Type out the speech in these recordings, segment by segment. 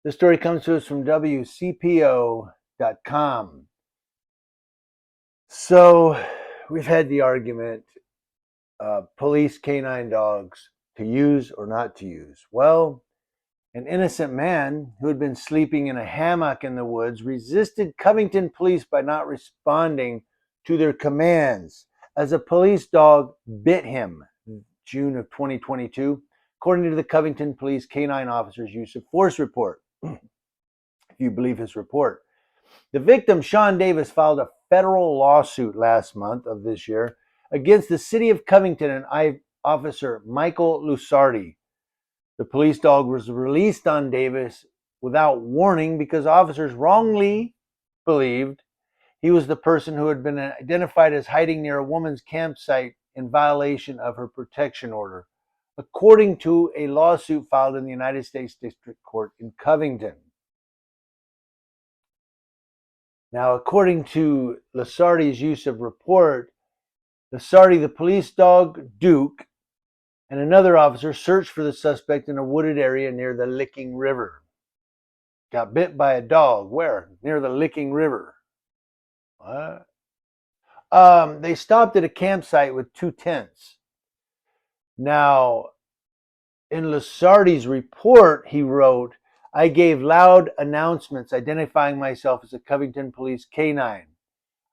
This story comes to us from WCPO.com. So we've had the argument, police canine dogs to use or not to use. Well, an innocent man who had been sleeping in a hammock in the woods resisted Covington police by not responding to their commands as a police dog bit him in June of 2022, according to the Covington Police Canine Officer's Use of Force report. If you believe his report. The victim, Sean Davis, filed a federal lawsuit last month of this year against the city of Covington and Officer Michael Lusardi. The police dog was released on Davis without warning because officers wrongly believed he was the person who had been identified as hiding near a woman's campsite in violation of her protection order, according to a lawsuit filed in the United States District Court in Covington. Now, according to Lusardi's use of report, Lusardi, the police dog Duke, and another officer searched for the suspect in a wooded area near the Licking River. Got bit by a dog. Where? Near the Licking River. What? They stopped at a campsite with 2 tents. Now, in Lusardi's report, he wrote, I gave loud announcements identifying myself as a Covington police canine.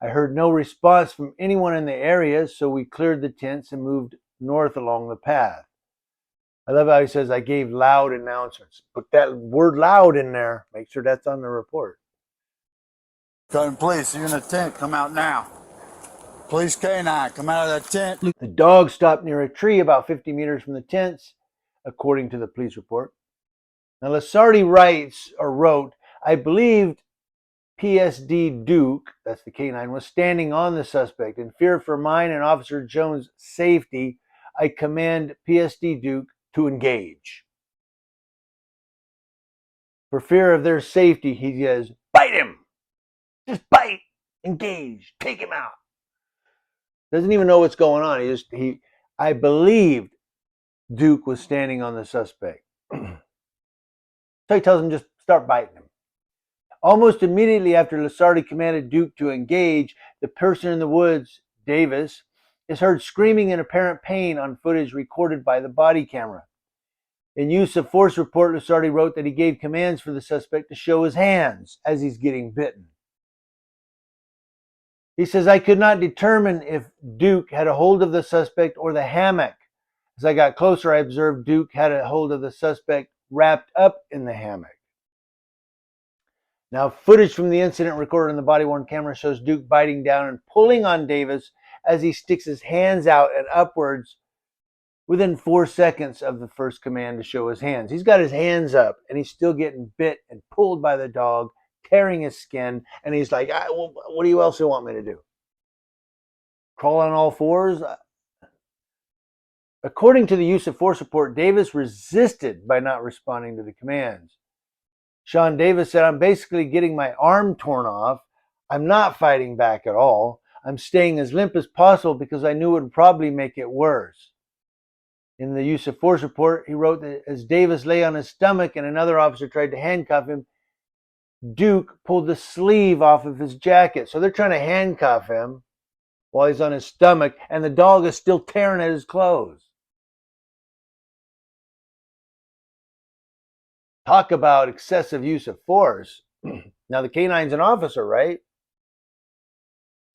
I heard no response from anyone in the area, so we cleared the tents and moved north along the path. I love how he says, I gave loud announcements. Put that word loud in there. Make sure that's on the report. Covington police, you're in a tent. Come out now. Police canine, come out of that tent. The dog stopped near a tree about 50 meters from the tents, according to the police report. Now, Lusardi wrote, I believed PSD Duke, that's the canine, was standing on the suspect. In fear for mine and Officer Jones' safety, I command PSD Duke to engage. For fear of their safety, he says, bite him. Just bite. Engage. Take him out. Doesn't even know what's going on. I believed Duke was standing on the suspect. So he tells him just start biting him. Almost immediately after Lusardi commanded Duke to engage, the person in the woods, Davis, is heard screaming in apparent pain on footage recorded by the body camera. In use of force report, Lusardi wrote that he gave commands for the suspect to show his hands as he's getting bitten. He says, I could not determine if Duke had a hold of the suspect or the hammock. As I got closer, I observed Duke had a hold of the suspect wrapped up in the hammock. Now, footage from the incident recorded on the body-worn camera shows Duke biting down and pulling on Davis as he sticks his hands out and upwards within 4 seconds of the first command to show his hands. He's got his hands up, and he's still getting bit and pulled by the dog, tearing his skin, and he's like, what do you else want me to do? Crawl on all fours? According to the use of force report, Davis resisted by not responding to the commands. Sean Davis said, I'm basically getting my arm torn off. I'm not fighting back at all. I'm staying as limp as possible because I knew it would probably make it worse. In the use of force report, he wrote that as Davis lay on his stomach and another officer tried to handcuff him, Duke pulled the sleeve off of his jacket. So they're trying to handcuff him while he's on his stomach, and the dog is still tearing at his clothes. Talk about excessive use of force. Now, the canine's an officer, right?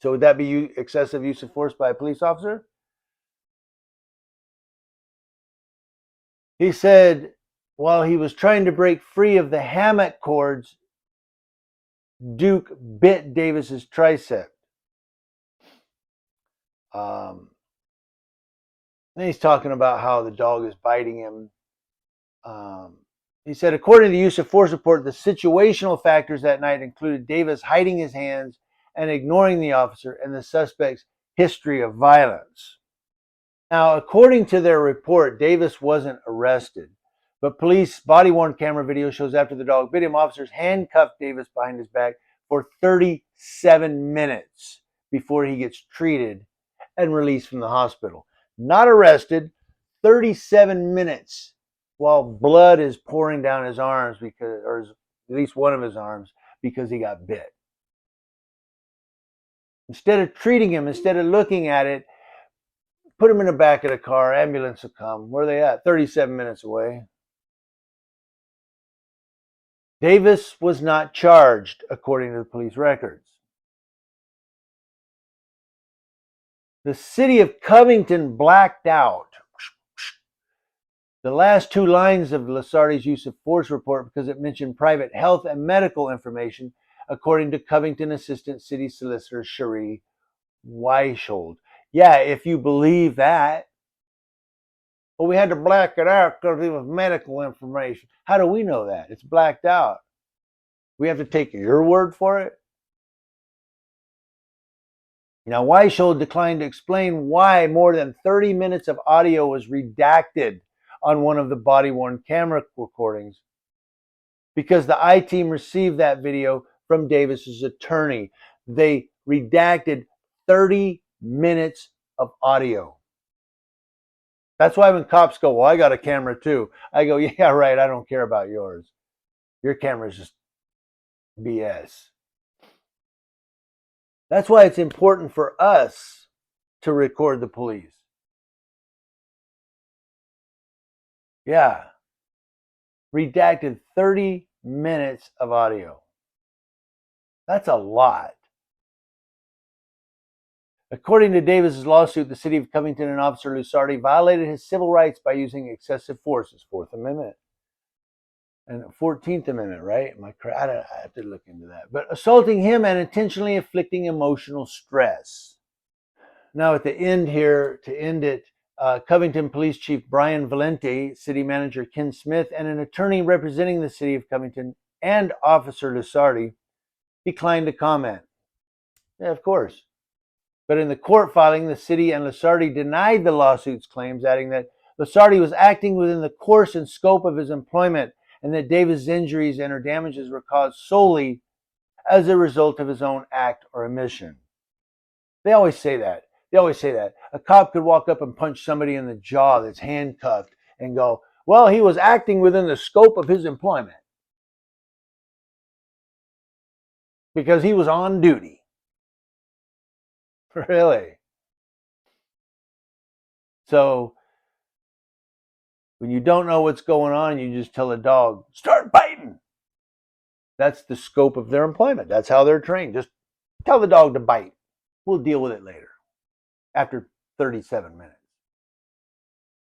So would that be excessive use of force by a police officer? He said while he was trying to break free of the hammock cords, Duke bit Davis's tricep. Then he's talking about how the dog is biting him. He said, according to the use of force report, the situational factors that night included Davis hiding his hands and ignoring the officer and the suspect's history of violence. Now, according to their report, Davis wasn't arrested, but police body-worn camera video shows after the dog bit him, officers handcuffed Davis behind his back for 37 minutes before he gets treated and released from the hospital. Not arrested, 37 minutes while blood is pouring down his arms or his at least one of his arms, because he got bit. Instead of treating him, instead of looking at it, put him in the back of the car, ambulance will come. Where are they at? 37 minutes away. Davis was not charged, according to the police records. The city of Covington blacked out the last two lines of Lasardi's use of force report because it mentioned private health and medical information, according to Covington Assistant City Solicitor Cherie Weishold. Yeah, if you believe that. Well, we had to black it out because it was medical information. How do we know that? It's blacked out. We have to take your word for it? Now, Weishold declined to explain why more than 30 minutes of audio was redacted on one of the body-worn camera recordings, because the I-Team received that video from Davis's attorney. They redacted 30 minutes of audio. That's why when cops go, well, I got a camera too, I go, yeah, right, I don't care about yours. Your camera's just BS. That's why it's important for us to record the police. Yeah. Redacted 30 minutes of audio. That's a lot. According to Davis's lawsuit, the city of Covington and Officer Lasardi violated his civil rights by using excessive force. His Fourth Amendment. And 14th Amendment, right? I have to look into that. But assaulting him and intentionally inflicting emotional stress. Now at the end here, to end it, Covington Police Chief Brian Valente, City Manager Ken Smith, and an attorney representing the city of Covington and Officer Lasardi declined to comment. Yeah, of course. But in the court filing, the city and Lasardi denied the lawsuit's claims, adding that Lasardi was acting within the course and scope of his employment and that Davis' injuries and her damages were caused solely as a result of his own act or omission. They always say that. A cop could walk up and punch somebody in the jaw that's handcuffed and go, well, he was acting within the scope of his employment because he was on duty. Really? So when you don't know what's going on, you just tell a dog, start biting. That's the scope of their employment. That's how they're trained. Just tell the dog to bite. We'll deal with it later after 37 minutes.